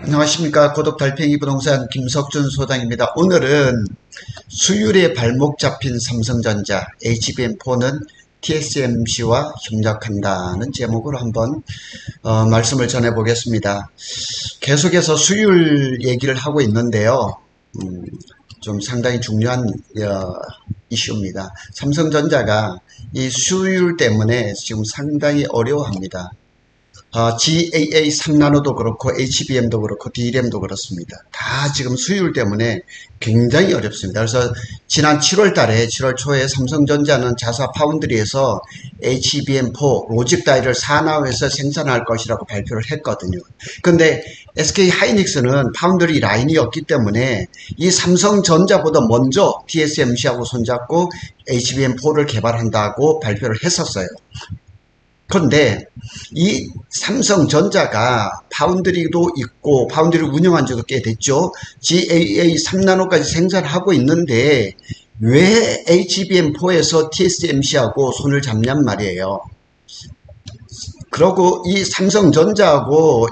안녕하십니까. 고독달팽이 부동산 김석준 소장입니다. 오늘은 수율에 발목 잡힌 삼성전자 HBM4는 TSMC와 협력한다는 제목으로 한번 말씀을 전해 보겠습니다. 계속해서 수율 얘기를 하고 있는데요. 좀 상당히 중요한 이슈입니다. 삼성전자가 이 수율 때문에 지금 상당히 어려워합니다. GAA 3나노도 그렇고 HBM도 그렇고 DRAM도 그렇습니다. 다 지금 수율 때문에 굉장히 어렵습니다. 그래서 지난 7월 달에 7월 초에 삼성전자는 자사 파운드리에서 HBM4 로직 다이를 사나워에서 생산할 것이라고 발표를 했거든요. 근데 SK 하이닉스는 파운드리 라인이 없기 때문에 이 삼성전자보다 먼저 TSMC하고 손잡고 HBM4를 개발한다고 발표를 했었어요. 그런데 이 삼성전자가 파운드리도 있고 파운드리를 운영한 지도 꽤 됐죠. GAA 3나노까지 생산하고 있는데 왜 HBM4에서 TSMC하고 손을 잡냔 말이에요. 그러고 이 삼성전자하고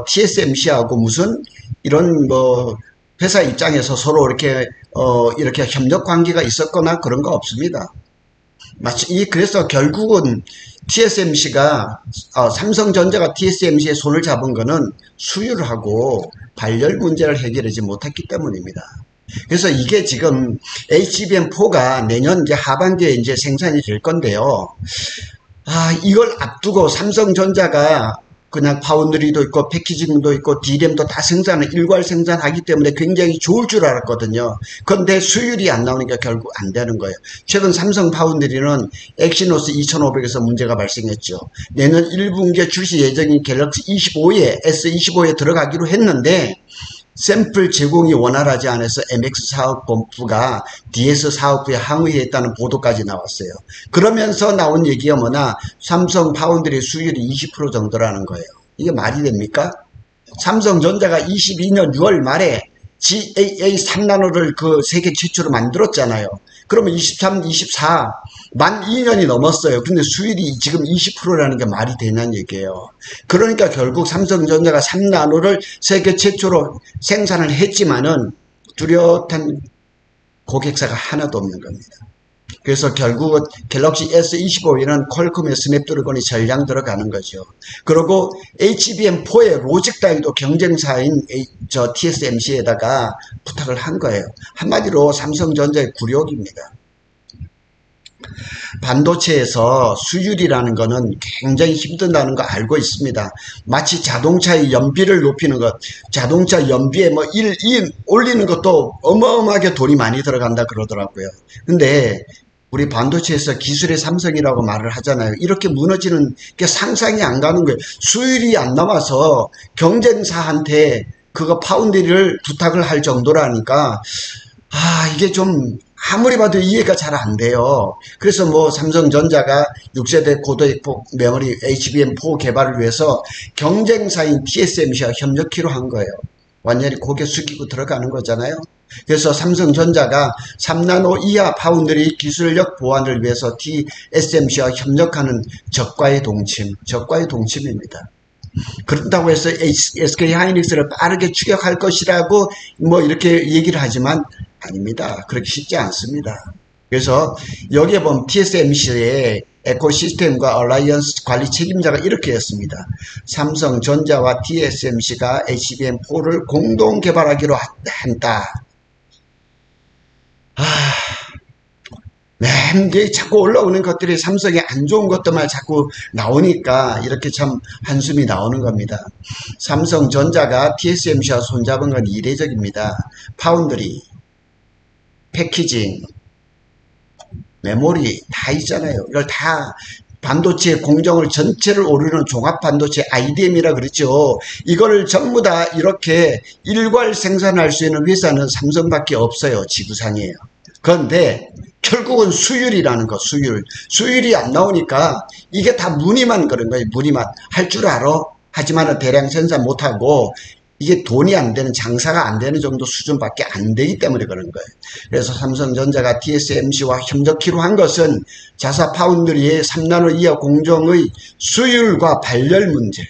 TSMC하고 무슨 이런 회사 입장에서 서로 이렇게 협력 관계가 있었거나 그런 거 없습니다. 그래서 결국은 TSMC가 삼성전자가 TSMC의 손을 잡은 거는 수율하고 발열 문제를 해결하지 못했기 때문입니다. 그래서 이게 지금 HBM4가 내년 하반기에 이제 생산이 될 건데요. 이걸 앞두고 삼성전자가 그냥 파운드리도 있고 패키징도 있고 DRAM도 다 일괄 생산하기 때문에 굉장히 좋을 줄 알았거든요. 그런데 수율이 안 나오니까 결국 안 되는 거예요. 최근 삼성 파운드리는 엑시노스 2500에서 문제가 발생했죠. 내년 1분기에 출시 예정인 갤럭시 25에 S25에 들어가기로 했는데 샘플 제공이 원활하지 않아서 MX 사업본부가 DS 사업부에 항의했다는 보도까지 나왔어요. 그러면서 나온 얘기가 뭐냐, 삼성 파운드리 수율이 20% 정도라는 거예요. 이게 말이 됩니까? 삼성전자가 22년 6월 말에 GAA 3나노를 세계 최초로 만들었잖아요. 그러면 23, 24 만 2년이 넘었어요. 근데 수율이 지금 20%라는 게 말이 되냐는 얘기예요. 그러니까 결국 삼성전자가 3나노를 세계 최초로 생산을 했지만은 뚜렷한 고객사가 하나도 없는 겁니다. 그래서 결국은 갤럭시 S25에는 퀄컴의 스냅드래곤이 전량 들어가는 거죠. 그리고 HBM4의 로직 다이도 경쟁사인 TSMC에다가 부탁을 한 거예요. 한마디로 삼성전자의 굴욕입니다. 반도체에서 수율이라는 거는 굉장히 힘든다는 거 알고 있습니다. 마치 자동차의 연비를 높이는 것, 자동차 연비에 1, 2 올리는 것도 어마어마하게 돈이 많이 들어간다 그러더라고요. 근데 우리 반도체에서 기술의 삼성이라고 말을 하잖아요. 이렇게 무너지는 게 상상이 안 가는 거예요. 수율이 안 나와서 경쟁사한테 그거 파운드리를 부탁을 할 정도라니까 이게 좀 아무리 봐도 이해가 잘 안 돼요. 그래서 삼성전자가 6세대 고도익폭 메모리 HBM4 개발을 위해서 경쟁사인 TSMC와 협력키로 한 거예요. 완전히 고개 숙이고 들어가는 거잖아요. 그래서 삼성전자가 3나노 이하 파운드리 기술력 보완을 위해서 TSMC와 협력하는 적과의 동침입니다. 그렇다고 해서 SK 하이닉스를 빠르게 추격할 것이라고 이렇게 얘기를 하지만 아닙니다. 그렇게 쉽지 않습니다. 그래서 여기에 보면 TSMC의 에코시스템과 얼라이언스 관리 책임자가 이렇게 했습니다. 삼성전자와 TSMC가 HBM4를 공동 개발하기로 한다. 이게 자꾸 올라오는 것들이 삼성에 안 좋은 것들만 자꾸 나오니까 이렇게 참 한숨이 나오는 겁니다. 삼성전자가 TSMC와 손잡은 건 이례적입니다. 파운드리, 패키징, 메모리 다 있잖아요. 이걸 다 반도체 공정을 전체를 오르는 종합반도체 IDM이라 그랬죠. 이거를 전부 다 이렇게 일괄 생산할 수 있는 회사는 삼성밖에 없어요. 지구상이에요. 그런데 결국은 수율이라는 거, 수율이 안 나오니까 이게 다 문의만 그런 거예요. 문의만 할 줄 알아. 하지만은 대량 생산 못하고 이게 돈이 안 되는, 장사가 안 되는 정도 수준밖에 안 되기 때문에 그런 거예요. 그래서 삼성전자가 TSMC와 협력키로 한 것은 자사 파운드리의 3나노 이하 공정의 수율과 발열 문제,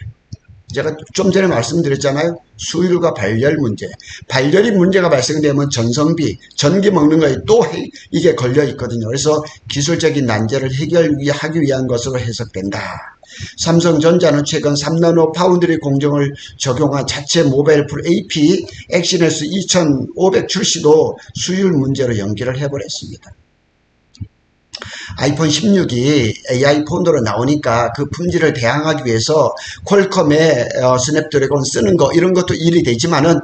제가 좀 전에 말씀드렸잖아요. 수율과 발열 문제. 발열이 문제가 발생되면 전성비, 전기 먹는 거에 또 이게 걸려 있거든요. 그래서 기술적인 난제를 해결하기 위한 것으로 해석된다. 삼성전자는 최근 3나노 파운드리 공정을 적용한 자체 모바일 풀 AP 엑시너스 2500 출시도 수율 문제로 연기를 해버렸습니다. 아이폰 16이 AI 폰으로 나오니까 그 품질을 대항하기 위해서 퀄컴의 스냅드래곤 쓰는 거 이런 것도 일이 되지만은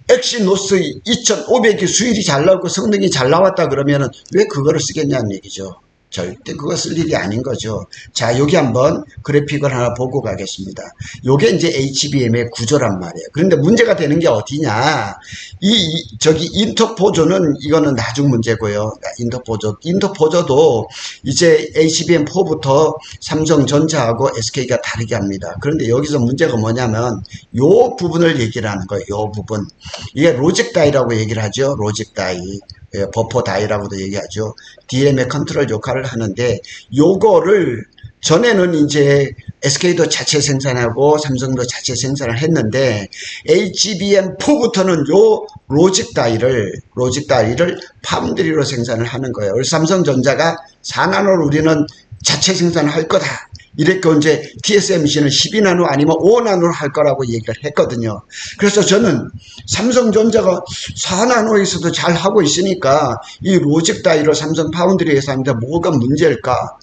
엑시노스 2500이 수율이 잘 나오고 성능이 잘 나왔다 그러면은 왜 그거를 쓰겠냐는 얘기죠. 절대 그거 쓸 일이 아닌 거죠. 자, 여기 한번 그래픽을 하나 보고 가겠습니다. 요게 이제 HBM의 구조란 말이에요. 그런데 문제가 되는 게 어디냐? 저기 인터포저는 이거는 나중 문제고요. 인터포저도 이제 HBM4부터 삼성전자하고 SK가 다르게 합니다. 그런데 여기서 문제가 뭐냐면 요 부분을 얘기를 하는 거예요. 요 부분. 이게 로직 다이라고 얘기를 하죠. 로직 다이. 버퍼 다이라고도 얘기하죠. DRAM의 컨트롤 역할을 하는데 요거를 전에는 이제 SK도 자체 생산하고 삼성도 자체 생산을 했는데 HBM4부터는 요 로직 다이를 파운드리로 생산을 하는 거예요. 그래서 삼성전자가 4나노를 우리는 자체 생산을 할 거다. 이랬고 이제 TSMC는 12나노 아니면 5나노를 할 거라고 얘기를 했거든요. 그래서 저는 삼성전자가 4나노에서도 잘 하고 있으니까 이 로직 다이로 삼성 파운드리에서 하는데 뭐가 문제일까?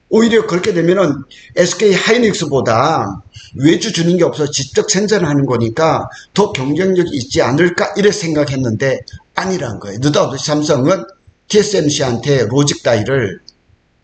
오히려 그렇게 되면은 SK 하이닉스보다 외주 주는 게 없어 직접 생산하는 거니까 더 경쟁력이 있지 않을까 이렇게 생각했는데 아니란 거예요. 느닷없이 삼성은 TSMC한테 로직 다이를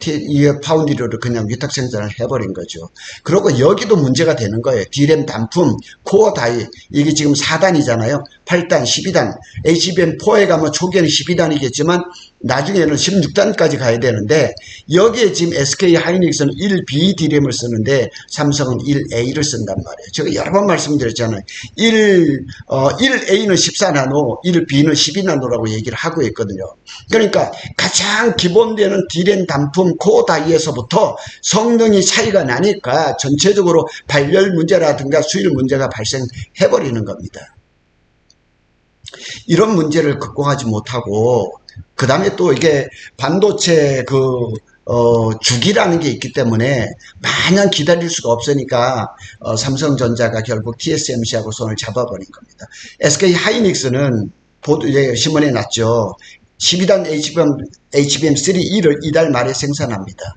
이 파운드리를 그냥 위탁 생산을 해버린 거죠. 그리고 여기도 문제가 되는 거예요. D램 단품, 코어 다이, 이게 지금 4단이잖아요. 8단, 12단. HBM4에 가면 초기에는 12단이겠지만 나중에는 16단까지 가야 되는데 여기에 지금 SK 하이닉스는 1B D램을 쓰는데 삼성은 1A를 쓴단 말이에요. 제가 여러 번 말씀드렸잖아요. 1A는 14나노, 1B는 12나노라고 얘기를 하고 있거든요. 그러니까 가장 기본되는 D램 단품 코어 다이에서부터 성능이 차이가 나니까 전체적으로 발열 문제라든가 수율 문제가 발생해버리는 겁니다. 이런 문제를 극복하지 못하고 그 다음에 또 이게 반도체 주기라는 게 있기 때문에 마냥 기다릴 수가 없으니까 삼성전자가 결국 TSMC하고 손을 잡아버린 겁니다. SK 하이닉스는 신문에 났죠. 12단 HBM3E를 이달 말에 생산합니다.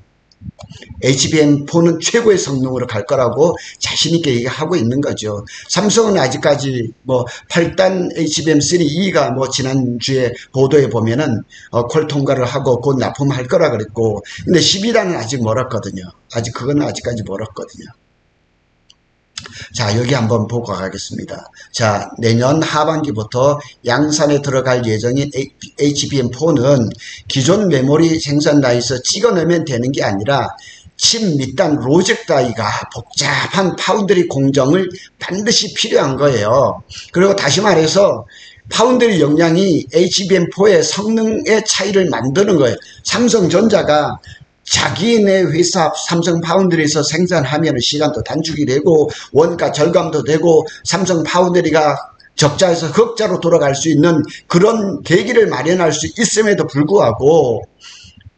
HBM4는 최고의 성능으로 갈 거라고 자신있게 얘기하고 있는 거죠. 삼성은 아직까지 8단 HBM3E가 지난주에 보도에 보면은 콜 통과를 하고 곧 납품할 거라 그랬고, 근데 12단은 아직 멀었거든요. 그건 아직까지 멀었거든요. 자, 여기 한번 보고 가겠습니다. 자, 내년 하반기부터 양산에 들어갈 예정인 HBM4는 기존 메모리 생산 라인에서 찍어내면 되는 게 아니라 칩 밑단 로직 다이가 복잡한 파운드리 공정을 반드시 필요한 거예요. 그리고 다시 말해서 파운드리 역량이 HBM4의 성능의 차이를 만드는 거예요. 삼성전자가 자기네 회사 삼성 파운드리에서 생산하면 시간도 단축이 되고 원가 절감도 되고 삼성 파운드리가 적자에서 흑자로 돌아갈 수 있는 그런 계기를 마련할 수 있음에도 불구하고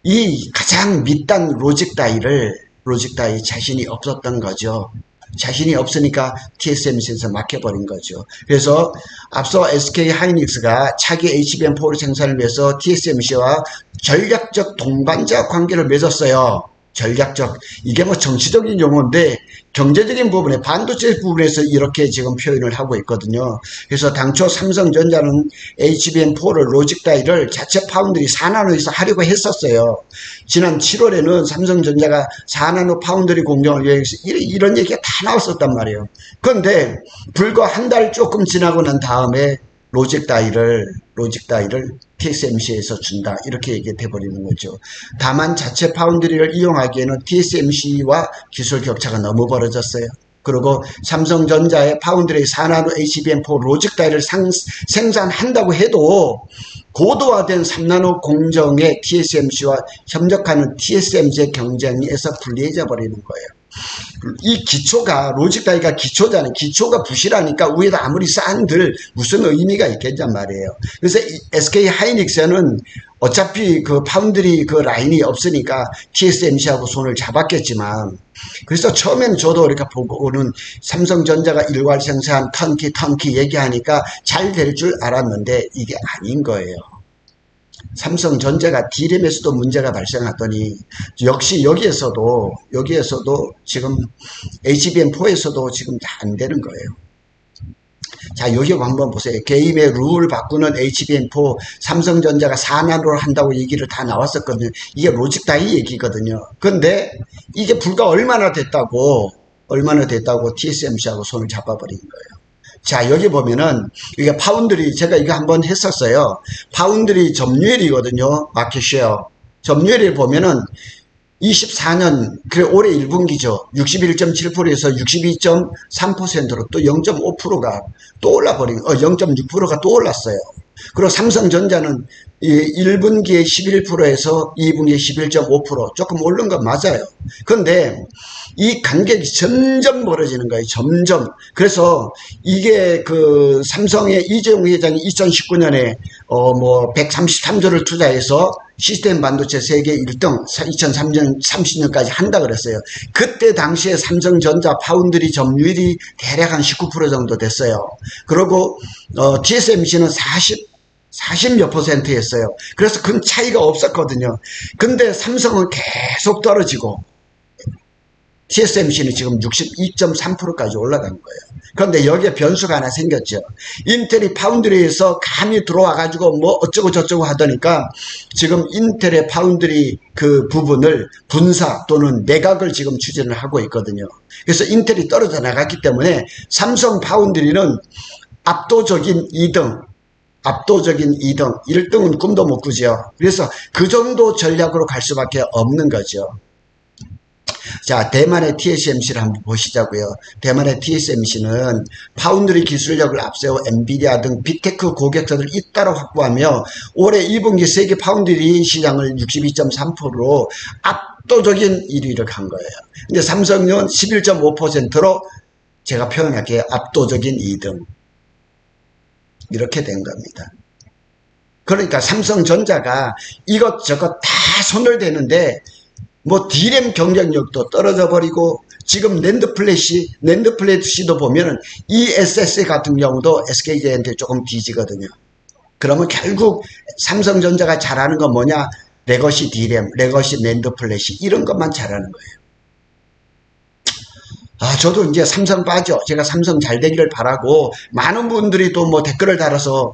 이 가장 밑단 로직 다이 자신이 없었던 거죠. 자신이 없으니까 TSMC에서 막혀버린 거죠. 그래서 앞서 SK 하이닉스가 차기 HBM4 생산을 위해서 TSMC와 전략적 동반자 관계를 맺었어요. 전략적, 이게 정치적인 용어인데 경제적인 부분에 반도체 부분에서 이렇게 지금 표현을 하고 있거든요. 그래서 당초 삼성전자는 HBM4를 로직 다이를 자체 파운드리 4나노에서 하려고 했었어요. 지난 7월에는 삼성전자가 4나노 파운드리 공정을 위해서 이런 얘기가 다 나왔었단 말이에요. 그런데 불과 한 달 조금 지나고 난 다음에 로직 다이를 TSMC에서 준다, 이렇게 얘기해 버리는 거죠. 다만 자체 파운드리를 이용하기에는 TSMC와 기술 격차가 너무 벌어졌어요. 그리고 삼성전자의 파운드리 4나노 HBM4 로직 다이를 생산한다고 해도 고도화된 3나노 공정의 TSMC와 협력하는 TSMC의 경쟁에서 불리해져 버리는 거예요. 이 기초가 로직 다이가 기초잖아요. 기초가 부실하니까 위에다 아무리 쌓은들 무슨 의미가 있겠냔 말이에요. 그래서 SK 하이닉스는 어차피 그 파운드리 그 라인이 없으니까 TSMC하고 손을 잡았겠지만, 그래서 처음에는 저도 이렇게 보고는 삼성전자가 일괄 생산 턴키 얘기하니까 잘 될 줄 알았는데 이게 아닌 거예요. 삼성전자가 D램에서도 문제가 발생하더니 역시 여기에서도 지금 HBM4에서도 지금 다 안 되는 거예요. 자, 여기 한번 보세요. 게임의 룰을 바꾸는 HBM4 삼성전자가 4나노를 한다고 얘기를 다 나왔었거든요. 이게 로직 다이 얘기거든요. 근데 이게 불과 얼마나 됐다고 TSMC하고 손을 잡아버린 거예요. 자, 여기 보면은 이게 파운드리, 제가 이거 한번 했었어요. 파운드리 점유율이거든요. 마켓쉐어 점유율을 보면은 24년 그래 올해 1분기죠. 61.7%에서 62.3%로 또 0.5%가 또 올라버린 0.6%가 또 올랐어요. 그리고 삼성전자는 1분기에 11%에서 2분기에 11.5% 조금 오른 건 맞아요. 그런데 이 간격이 점점 벌어지는 거예요. 점점. 그래서 이게 그 삼성의 이재용 회장이 2019년에 133조를 투자해서 시스템 반도체 세계 1등 2030년까지 한다 그랬어요. 그때 당시에 삼성전자 파운드리 점유율이 대략 한 19% 정도 됐어요. 그리고 TSMC는 40몇 %였어요. 그래서 큰 차이가 없었거든요. 근데 삼성은 계속 떨어지고 TSMC는 지금 62.3%까지 올라간 거예요. 그런데 여기에 변수가 하나 생겼죠. 인텔이 파운드리에서 감이 들어와가지고 뭐 어쩌고 저쩌고 하더니까 지금 인텔의 파운드리 그 부분을 분사 또는 매각을 지금 추진을 하고 있거든요. 그래서 인텔이 떨어져 나갔기 때문에 삼성 파운드리는 압도적인 2등, 1등은 꿈도 못 꾸죠. 그래서 그 정도 전략으로 갈 수밖에 없는 거죠. 자, 대만의 TSMC를 한번 보시자고요. 대만의 TSMC는 파운드리 기술력을 앞세워 엔비디아 등 빅테크 고객사들을 잇따라 확보하며 올해 2분기 세계 파운드리 시장을 62.3%로 압도적인 1위를 한 거예요. 근데 삼성은 11.5%로 제가 표현할게요. 압도적인 2등. 이렇게 된 겁니다. 그러니까 삼성전자가 이것저것 다 손을 대는데 D램 경쟁력도 떨어져 버리고 지금 낸드 플래시도 보면은 ESS 같은 경우도 SK제한테 조금 뒤지거든요. 그러면 결국 삼성전자가 잘하는 건 뭐냐? 레거시 D램, 레거시 낸드 플래시 이런 것만 잘하는 거예요. 저도 이제 삼성 빠져. 제가 삼성 잘 되기를 바라고 많은 분들이 또 댓글을 달아서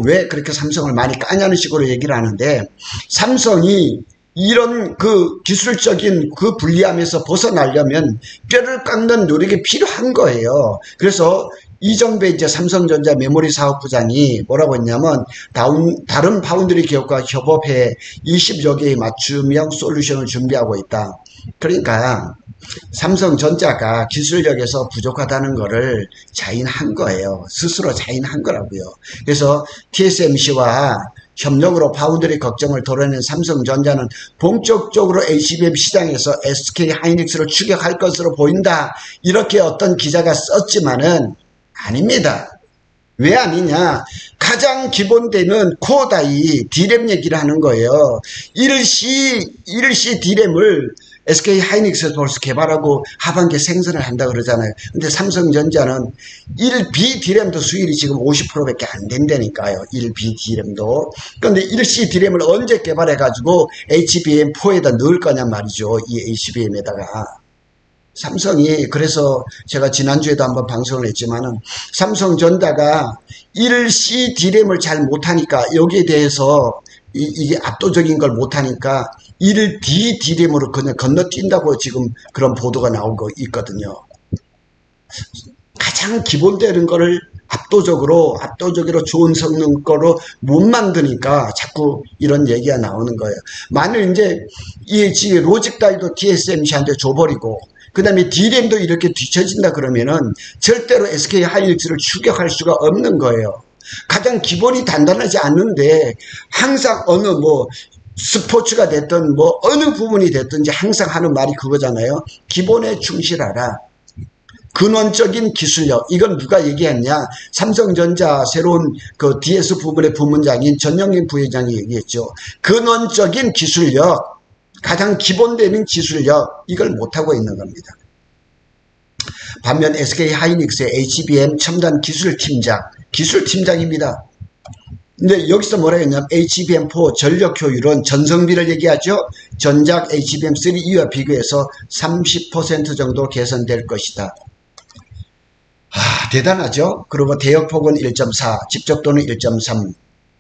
왜 그렇게 삼성을 많이 까냐는 식으로 얘기를 하는데 삼성이 이런 그 기술적인 그 불리함에서 벗어나려면 뼈를 깎는 노력이 필요한 거예요. 그래서 이정배 이제 삼성전자 메모리 사업부장이 뭐라고 했냐면 다른 파운드리 기업과 협업해 20여 개의 맞춤형 솔루션을 준비하고 있다. 그러니까 삼성전자가 기술력에서 부족하다는 거를 자인한 거예요. 스스로 자인한 거라고요. 그래서 TSMC와 협력으로 파운드리 걱정을 덜어낸 삼성전자는 본격적으로 HBM 시장에서 SK 하이닉스를 추격할 것으로 보인다. 이렇게 어떤 기자가 썼지만은 아닙니다. 왜 아니냐? 가장 기본되는 코어 다이 D램 얘기를 하는 거예요. 1C D램을 SK 하이닉스에서 벌써 개발하고 하반기에 생산을 한다 그러잖아요. 근데 삼성전자는 1B D램도 수율이 지금 50%밖에 안 된다니까요. 1B D램도. 그런데 1C D램을 언제 개발해가지고 HBM4에다 넣을 거냐 말이죠. 이 HBM에다가. 삼성이 그래서 제가 지난주에도 한번 방송을 했지만은 삼성전자가 1C D램을 잘 못하니까 여기에 대해서 이게 압도적인 걸 못하니까 1D D램으로 그냥 건너뛴다고 지금 그런 보도가 나오고 있거든요. 가장 기본되는 거를 압도적으로 좋은 성능 거로 못 만드니까 자꾸 이런 얘기가 나오는 거예요. 만일 이제 이 로직 다이도 TSMC한테 줘버리고 그 다음에 D램도 이렇게 뒤처진다 그러면은 절대로 SK 하이닉스를 추격할 수가 없는 거예요. 가장 기본이 단단하지 않는데 항상 스포츠가 됐든 뭐 어느 부분이 됐든지 항상 하는 말이 그거잖아요. 기본에 충실하라. 근원적인 기술력. 이건 누가 얘기했냐? 삼성전자 새로운 그 DS 부분의 부문장인 전영인 부회장이 얘기했죠. 근원적인 기술력, 가장 기본되는 기술력, 이걸 못하고 있는 겁니다. 반면 SK하이닉스의 HBM 첨단 기술팀장입니다. 근데 여기서 뭐라 했냐면 HBM4 전력 효율은 전성비를 얘기하죠. 전작 HBM3E와 비교해서 30% 정도 개선될 것이다. 대단하죠. 그리고 대역폭은 1.4, 집적도는 1.3.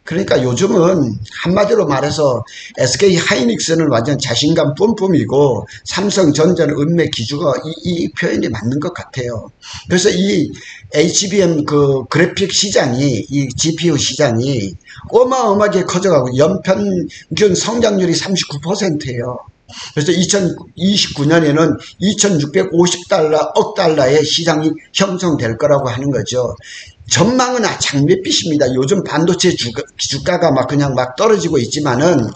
그러니까 요즘은 한마디로 말해서 SK하이닉스는 완전 자신감 뿜뿜이고 삼성전자는 은매 기주가 이 표현이 맞는 것 같아요. 그래서 이 HBM 그 그래픽 시장이, 이 GPU 시장이 어마어마하게 커져가고 연평균 성장률이 39%예요. 그래서 2029년에는 2650달러, 억 달러의 시장이 형성될 거라고 하는 거죠. 전망은 장밋빛입니다. 요즘 반도체 주가가 그냥 막 떨어지고 있지만은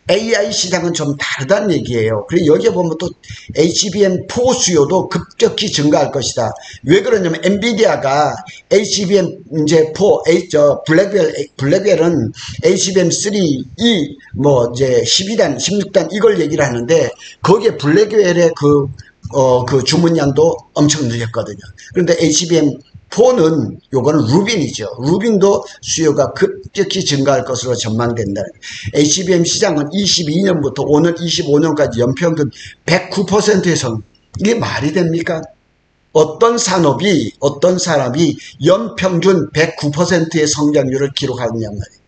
AI 시장은 좀 다르다는 얘기예요. 그리고 여기에 보면 또 HBM4 수요도 급격히 증가할 것이다. 왜 그러냐면 엔비디아가 HBM 이제 4, 블랙웰은 HBM3E 뭐 이제 12단, 16단 이걸 얘기를 하는데 거기에 블랙웰의 그 주문량도 엄청 늘렸거든요. 그런데 HBM4는 요거는 루빈이죠. 루빈도 수요가 급격히 증가할 것으로 전망된다. HBM 시장은 22년부터 오는 25년까지 연평균 109%의 이게 말이 됩니까? 어떤 사람이 연평균 109%의 성장률을 기록하느냐 말이에요.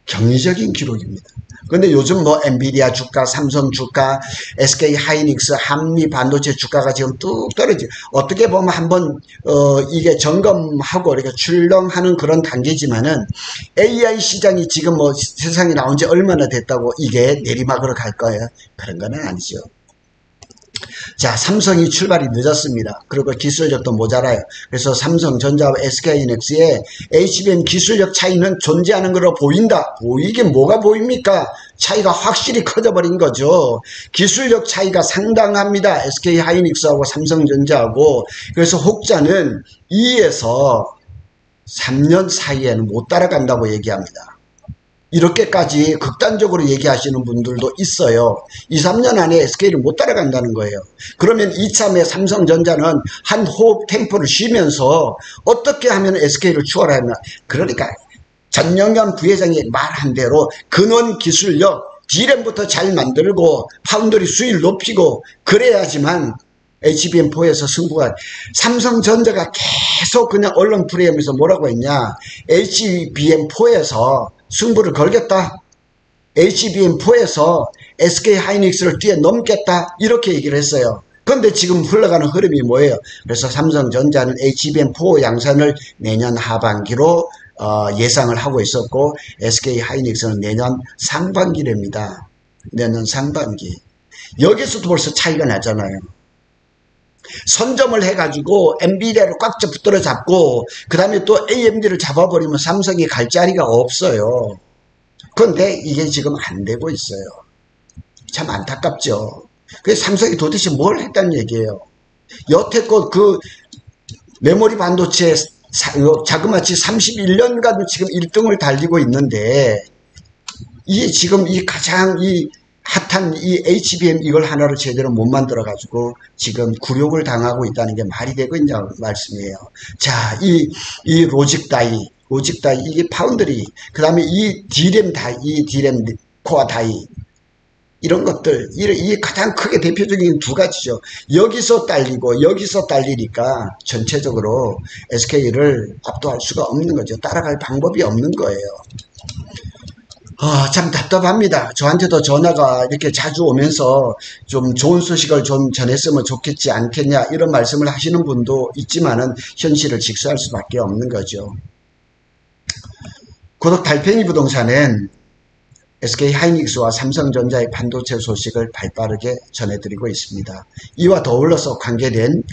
경이적인 기록입니다. 그런데 요즘 뭐 엔비디아 주가, 삼성 주가, SK하이닉스, 한미 반도체 주가가 지금 뚝 떨어지고 어떻게 보면 한번 이게 점검하고 이렇게 출렁하는 그런 단계지만은 AI 시장이 지금 뭐 세상에 나온 지 얼마나 됐다고 이게 내리막으로 갈 거예요? 그런 건 아니죠. 자, 삼성이 출발이 늦었습니다. 그리고 기술력도 모자라요. 그래서 삼성전자와 SK하이닉스의 HBM 기술력 차이는 존재하는 걸로 보인다. 보이긴 뭐가 보입니까? 차이가 확실히 커져버린 거죠. 기술력 차이가 상당합니다. SK하이닉스하고 삼성전자하고. 그래서 혹자는 2에서 3년 사이에는 못 따라간다고 얘기합니다. 이렇게까지 극단적으로 얘기하시는 분들도 있어요. 2, 3년 안에 SK를 못 따라간다는 거예요. 그러면 이참에 삼성전자는 한 호흡 템포를 쉬면서 어떻게 하면 SK를 추월하냐. 그러니까 전영현 부회장이 말한 대로 근원 기술력, D램부터 잘 만들고 파운드리 수율 높이고 그래야지만 HBM4에서 승부가. 삼성전자가 계속 그냥 언론 프레임에서 뭐라고 했냐. HBM4에서 승부를 걸겠다. HBM4에서 SK하이닉스를 뛰어넘겠다. 이렇게 얘기를 했어요. 그런데 지금 흘러가는 흐름이 뭐예요? 그래서 삼성전자는 HBM4 양산을 내년 하반기로 예상을 하고 있었고 SK하이닉스는 내년 상반기랍니다. 내년 상반기. 여기서도 벌써 차이가 나잖아요. 선점을 해가지고 엔비디아를 꽉 붙들어 잡고 그 다음에 또 AMD를 잡아버리면 삼성이 갈 자리가 없어요. 그런데 이게 지금 안 되고 있어요. 참 안타깝죠. 그래서 삼성이 도대체 뭘 했다는 얘기예요. 여태껏 그 메모리 반도체 자그마치 31년간 지금 1등을 달리고 있는데 이게 지금 이 가장 핫한 이 HBM 이걸 하나를 제대로 못 만들어 가지고 지금 굴욕을 당하고 있다는 게 말이 되고 있냐고 말씀이에요. 자, 이 로직 다이 이게 파운드리, 그 다음에 이 D램 코어 다이 이런 것들, 이 가장 크게 대표적인 두 가지죠. 여기서 딸리고 여기서 딸리니까 전체적으로 SK를 압도할 수가 없는 거죠. 따라갈 방법이 없는 거예요. 참 답답합니다. 저한테도 전화가 이렇게 자주 오면서 좀 좋은 소식을 좀 전했으면 좋겠지 않겠냐 이런 말씀을 하시는 분도 있지만은 현실을 직시할 수밖에 없는 거죠. 고독 달팽이 부동산은 SK하이닉스와 삼성전자의 반도체 소식을 발빠르게 전해드리고 있습니다. 이와 더불어서 관계된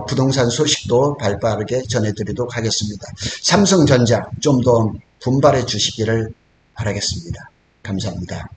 부동산 소식도 발빠르게 전해드리도록 하겠습니다. 삼성전자 좀 더 분발해 주시기를 바라겠습니다. 감사합니다.